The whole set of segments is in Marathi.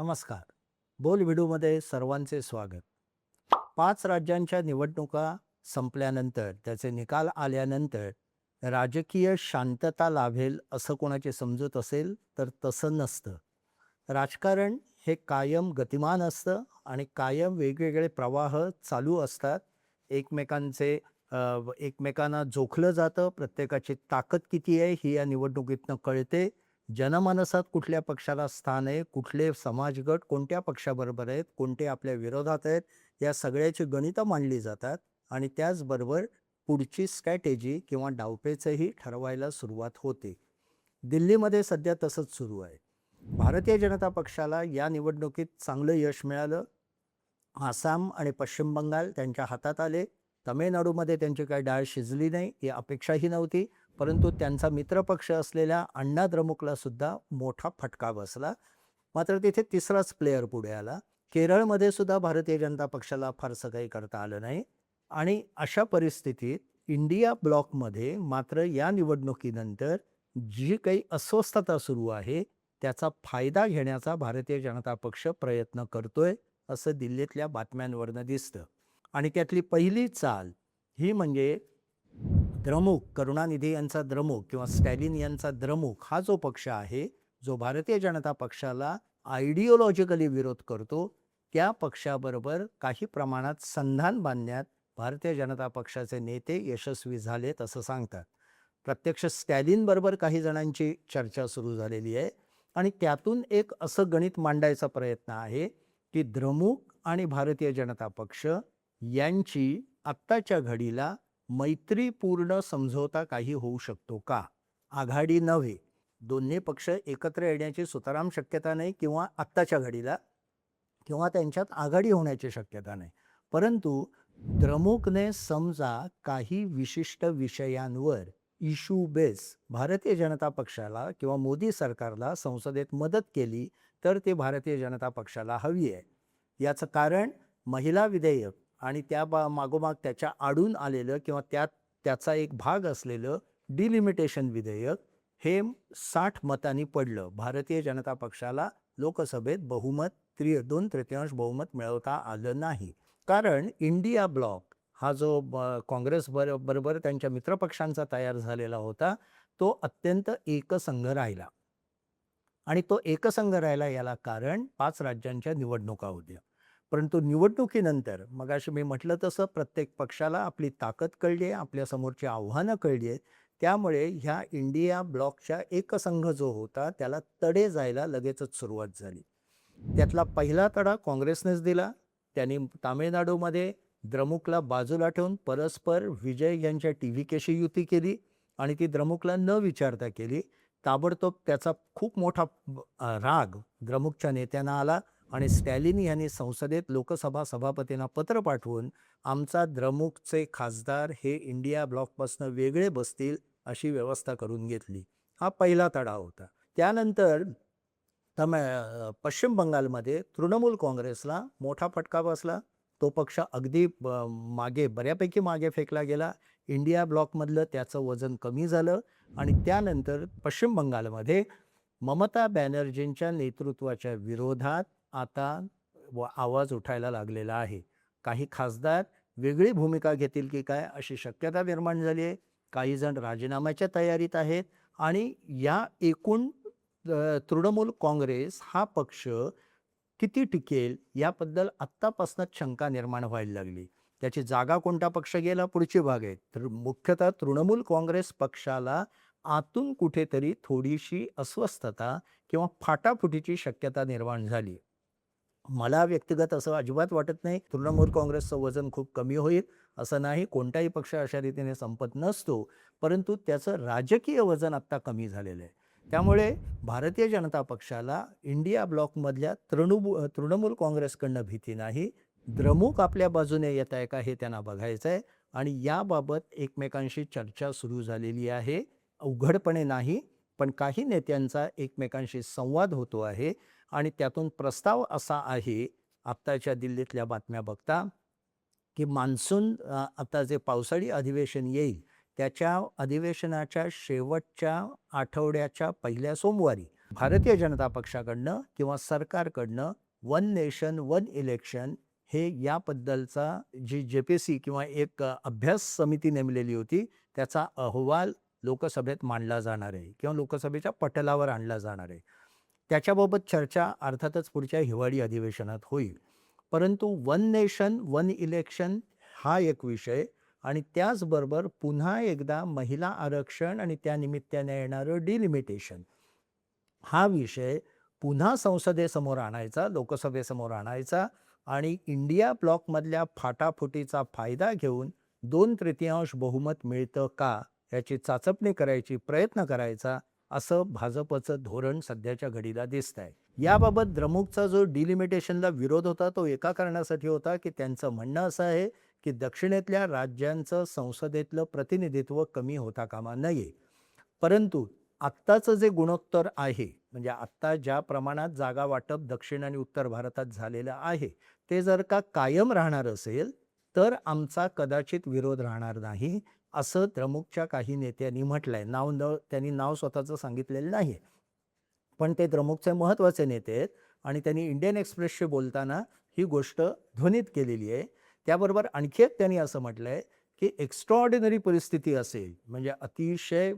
नमस्कार. बोल व्हिडिओमध्ये सर्वांचे स्वागत. 5 राज्यांच्या निवडणुका संपल्यानंतर, त्याचे निकाल आल्यानंतर राजकीय शांतता लाभेल असं कोणाची समजूत असेल तर तसं नसतं. राजकारण हे कायम गतिमान असतं आणि कायम वेगवेगळे प्रवाह चालू असतात. एकमेकांचे एकमेकांना जोखलं जातं. प्रत्येकाची ताकद किती आहे ही या निवडणुकीतनं कळते. जनमानसात कुठल्या पक्षाला स्थान आहे, कुठले समाजगट कोणत्या पक्षाबरोबर आहेत, कोणते आपल्या विरोधात आहेत, या सगळ्याची गणितं मांडली जातात आणि त्याचबरोबर पुढची स्ट्रॅटेजी किंवा डावपेचही ठरवायला सुरुवात होते. दिल्लीमध्ये सध्या तसंच सुरू आहे. भारतीय जनता पक्षाला या निवडणुकीत चांगलं यश मिळालं. आसाम आणि पश्चिम बंगाल त्यांच्या हातात आले. तमिळनाडूमध्ये त्यांची काही डाळ शिजली नाही, ही अपेक्षाही नव्हती. परंतु त्यांचा मित्रपक्ष असलेल्या अण्णा द्रमुकला सुद्धा मोठा फटका बसला. मात्र तिथे तिसराच प्लेयर पुढे आला. केरळमध्ये सुद्धा भारतीय जनता पक्षाला फारसं काही करता आलं नाही आणि अशा परिस्थितीत इंडिया ब्लॉकमध्ये मात्र या निवडणुकीनंतर जी काही अस्वस्थता सुरू आहे, त्याचा फायदा घेण्याचा भारतीय जनता पक्ष प्रयत्न करतोय, असं दिल्लीतल्या बातम्यांवरनं दिसतं. आणि त्यातली पहिली चाल ही म्हणजे द्रमुक, करुणानिधी यांचा द्रमुक किंवा स्टॅलिन यांचा द्रमुक हा जो पक्ष आहे, जो भारतीय जनता पक्षाला आयडिओलॉजिकली विरोध करतो, त्या पक्षाबरोबर काही प्रमाणात संधान बांधण्यात भारतीय जनता पक्षाचे नेते यशस्वी झालेत असं सांगतात. प्रत्यक्ष स्टॅलिनबरोबर काही जणांची चर्चा सुरू झालेली आहे आणि त्यातून एक असं गणित मांडायचा प्रयत्न आहे की द्रमुक आणि भारतीय जनता पक्ष यांची आत्ताच्या घडीला मैत्रीपूर्ण समझोता काही होऊ शकतो का? आघाडी नव्हे, दोन्ही पक्ष एकत्र येण्याची सुतराम शक्यता नाही किंवा आत्ताच्या घडीला किंवा त्यांच्यात आघाडी होण्याची शक्यता नाही. परंतु द्रमुकने समजा काही विशिष्ट विषयांवर इशू बेस भारतीय जनता पक्षाला किंवा मोदी सरकारला संसदेत मदत केली तर ते भारतीय जनता पक्षाला हवी आहे. याचं कारण महिला विधेयक आणि मागोमाग त्याच्या आडून आलेलं किंवा त्याचा एक भाग असलेलं डिलिमिटेशन विधेयक हे 60 मतांनी पडलं. भारतीय जनता पक्षाला लोकसभेत बहुमत 2/3 बहुमत मिळवता आलं नाही. कारण इंडिया ब्लॉक हा जो काँग्रेस बरोबर त्यांच्या मित्रपक्षांचा तयार झालेला होता, तो अत्यंत एकसंघ राहिला. आणि तो एकसंघ राहिला याला कारण 5 राज्यांच्या निवडणुका होत्या. परंतु निवडणुकीनंतर मगाशी मी म्हटलं तसं प्रत्येक पक्षाला आपली ताकद कळली आहे, आपल्यासमोरची आव्हानं कळली आहेत. त्यामुळे ह्या इंडिया ब्लॉकच्या एकसंघ जो होता त्याला तडे जायला लगेचच सुरुवात झाली. त्यातला पहिला तडा काँग्रेसनेच दिला. त्यांनी तामिळनाडूमध्ये द्रमुकला बाजूला ठेवून परस्पर विजय यांच्या टी-व्ही-केशी युती केली आणि ती द्रमुकला न विचारता केली. ताबडतोब त्याचा खूप मोठा राग द्रमुकच्या नेत्यांना आला आणि स्टॅलिन यांनी संसदेत लोकसभा सभापतींना पत्र पाठवून आमचा द्रमुकचे खासदार हे इंडिया ब्लॉकपासून वेगळे बसतील अशी व्यवस्था करून घेतली. हा पहिला तडा होता. त्यानंतर पश्चिम बंगालमध्ये तृणमूल काँग्रेसला मोठा फटका बसला. तो पक्ष अगदी बऱ्यापैकी मागे फेकला गेला. इंडिया ब्लॉकमधलं त्याचं वजन कमी झालं आणि त्यानंतर पश्चिम बंगालमध्ये ममता बॅनर्जींच्या नेतृत्वाच्या विरोधात आता आवाज उठायला लागलेला आहे. काही खासदार वेगळी भूमिका घेतील की काय अशी शक्यता निर्माण झाली आहे. काही जण राजीनाम्याच्या तयारीत आहेत आणि या एकूण तृणमूल काँग्रेस हा पक्ष किती टिकेल याबद्दल आत्तापासूनच शंका निर्माण व्हायला लागली. त्याची जागा कोणता पक्ष गेला पुढची भाग आहे. तर मुख्यतः तृणमूल काँग्रेस पक्षाला आतून कुठेतरी थोडीशी अस्वस्थता किंवा फाटाफुटीची शक्यता निर्माण झाली. मला व्यक्तिगत असं अजिबात वाटत नाही तृणमूल काँग्रेसचं वजन खूप कमी होईल असं नाही. कोणताही पक्ष अशा रीतीने संपत नसतो, परंतु त्याचं राजकीय वजन आत्ता कमी झालेलं आहे. त्यामुळे भारतीय जनता पक्षाला इंडिया ब्लॉकमधल्या तृणमूल काँग्रेसकडनं भीती नाही. द्रमुक आपल्या बाजूने येत आहे का हे त्यांना बघायचं आहे आणि याबाबत एकमेकांशी चर्चा सुरू झालेली आहे. उघडपणे नाही, पण काही नेत्यांचा एकमेकांशी संवाद होतो आहे आणि त्यातून प्रस्ताव असा आहे आत्ताच्या दिल्लीतल्या बातम्या बघता की मान्सून आता जे पावसाळी अधिवेशन येईल त्याच्या अधिवेशनाच्या शेवटच्या आठवड्याच्या पहिल्या सोमवारी भारतीय जनता पक्षाकडनं किंवा सरकारकडनं वन नेशन वन इलेक्शन हे याबद्दलचा जी JPC किंवा एक अभ्यास समिती नेमलेली होती, त्याचा अहवाल लोकसभेत मांडला जाणार आहे किंवा लोकसभेच्या पटलावर आणला जाणार आहे. त्याच्याबाबत चर्चा अर्थातच पुढच्या हिवाळी अधिवेशनात होईल. परंतु वन नेशन वन इलेक्शन हा एक विषय आणि त्याचबरोबर पुन्हा एकदा महिला आरक्षण आणि त्यानिमित्ताने येणारं डिलिमिटेशन हा विषय पुन्हा संसदेसमोर आणायचा, लोकसभेसमोर आणायचा आणि इंडिया ब्लॉकमधल्या फाटाफुटीचा फायदा घेऊन 2/3 बहुमत मिळतं का याची चाचपणी करायची प्रयत्न करायचा, असं भाजपचं धोरण सध्याच्या घडीला दिसतंय. याबाबत द्रमुकचा जो डिलिमिटेशनला विरोध होता तो एका कारणासाठी होता की त्यांचं म्हणणं असं आहे की दक्षिणेतल्या राज्यांचं संसदेतलं प्रतिनिधित्व कमी होता कामा नये. परंतु आत्ताचं जे गुणोत्तर आहे, म्हणजे आत्ता ज्या प्रमाणात जागा वाटप दक्षिण आणि उत्तर भारतात झालेलं आहे, ते जर का कायम राहणार असेल, तर आमचा कदाचित विरोध राहणार नाही, असं द्रमुकच्या काही नेत्यांनी म्हटलंय. त्यांनी नाव स्वतःचं सांगितलेलं नाही. पण ते द्रमुकचे महत्त्वाचे नेते आहेत आणि त्यांनी इंडियन एक्सप्रेसशी बोलताना ही गोष्ट ध्वनित केलेली आहे. त्याबरोबर आणखी एक त्यांनी असं म्हटलंय की एक्स्ट्राऑर्डिनरी परिस्थिती असेल, म्हणजे अतिशय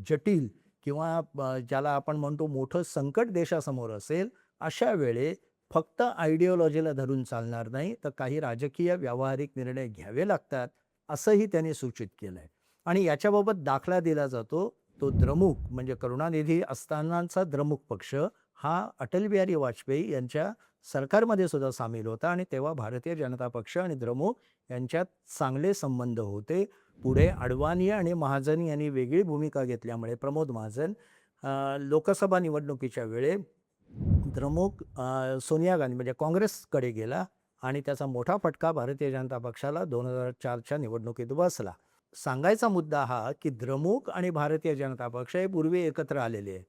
जटिल किंवा ज्याला आपण म्हणतो मोठं संकट देशासमोर असेल, अशा वेळे फक्त आयडिओलॉजीला धरून चालणार नाही, तर काही राजकीय व्यावहारिक निर्णय घ्यावे लागतात, असंही त्यांनी सूचित केलंय. आणि याच्याबाबत दाखला दिला जातो तो द्रमुक, म्हणजे करुणानिधी असतानाचा द्रमुक पक्ष हा अटल बिहारी वाजपेयी यांच्या सरकारमध्ये सुद्धा सामील होता आणि तेव्हा भारतीय जनता पक्ष आणि द्रमुक यांच्यात चांगले संबंध होते. पुढे अडवाणी आणि महाजन यांनी वेगळी भूमिका घेतल्यामुळे प्रमोद महाजन लोकसभा निवडणुकीच्या वेळे द्रमुक सोनिया गांधी म्हणजे काँग्रेसकडे गेला आणि त्याचा मोठा फटका भारतीय जनता पक्षाला 2004च्या निवडणुकीत बसला. सांगायचा मुद्दा हा की द्रमुक आणि भारतीय जनता पक्ष हे पूर्वी एकत्र आलेले आहेत.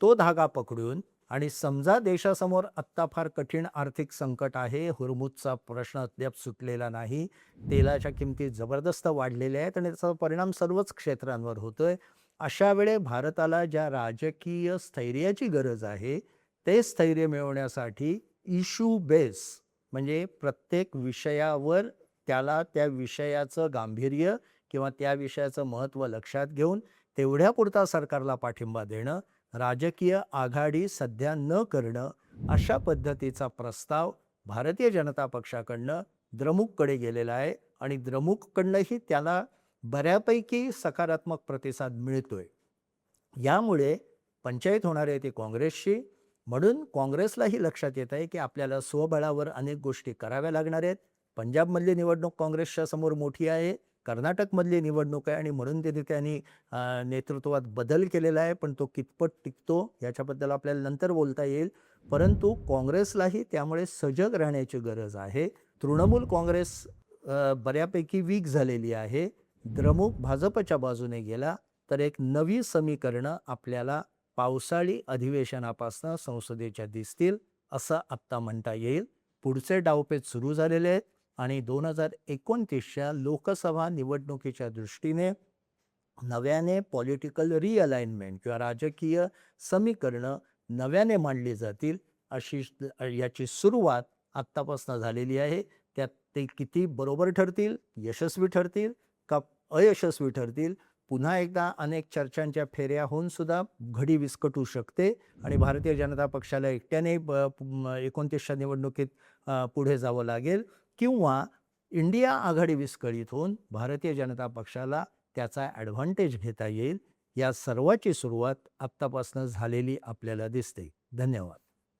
तो धागा पकडून आणि समजा देशासमोर आत्ता फार कठीण आर्थिक संकट आहे, हुर्मुझचा प्रश्न अद्याप सुटलेला नाही, तेलाच्या किमती जबरदस्त वाढलेल्या आहेत आणि त्याचा परिणाम सर्वच क्षेत्रांवर होतोय. अशा वेळे भारताला ज्या राजकीय स्थैर्याची गरज आहे, ते स्थैर्य मिळवण्यासाठी इश्यू बेस म्हणजे प्रत्येक विषयावर त्याला त्या विषयाचं गांभीर्य किंवा त्या विषयाचं महत्त्व लक्षात घेऊन तेवढ्यापुरता सरकारला पाठिंबा देणं, राजकीय आघाडी सध्या न करणं, अशा पद्धतीचा प्रस्ताव भारतीय जनता पक्षाकडनं द्रमुककडे गेलेला आहे आणि द्रमुककडनंही त्याला बऱ्यापैकी सकारात्मक प्रतिसाद मिळतोय. यामुळे पंचायत होणार आहे ती काँग्रेसशी. म्हणून काँग्रेसलाही लक्षात येत आहे की आपल्याला स्वबळावर अनेक गोष्टी कराव्या लागणार आहेत. पंजाबमधली निवडणूक काँग्रेसच्या समोर मोठी आहे, कर्नाटकमधली निवडणूक आहे आणि म्हणून त्यांनी नेतृत्वात बदल केलेला आहे, पण तो कितपत टिकतो याच्याबद्दल आपल्याला नंतर बोलता येईल. परंतु काँग्रेसलाही त्यामुळे सजग राहण्याची गरज आहे. तृणमूल काँग्रेस बऱ्यापैकी वीक झालेली आहे. द्रमुक भाजपच्या बाजूने गेला तर एक नवी समीकरणं आपल्याला पावसाळी अधिवेशनापासून संसदेच्या दिसतील, असं आत्ता म्हणता येईल. पुढचे डावपेच सुरू झालेले आहेत आणि 2029च्या लोकसभा निवडणुकीच्या दृष्टीने नव्याने पॉलिटिकल रिअलाइनमेंट किंवा राजकीय समीकरणं नव्याने मांडली जातील, अशी याची सुरुवात आत्तापासून झालेली आहे. त्यात ते किती बरोबर ठरतील, यशस्वी ठरतील का अयशस्वी ठरतील, पुन्हा एकदा अनेक चर्चांच्या फेऱ्या होऊन सुद्धा घडी विस्कटू शकते आणि भारतीय जनता पक्षाला एकट्याने 29च्या निवडणुकीत पुढे जावं लागेल किंवा इंडिया आघाडी विस्कळीत होऊन भारतीय जनता पक्षाला त्याचा ॲडव्हान्टेज घेता येईल. या सर्वाची सुरुवात आत्तापासून झालेली आपल्याला दिसते. धन्यवाद.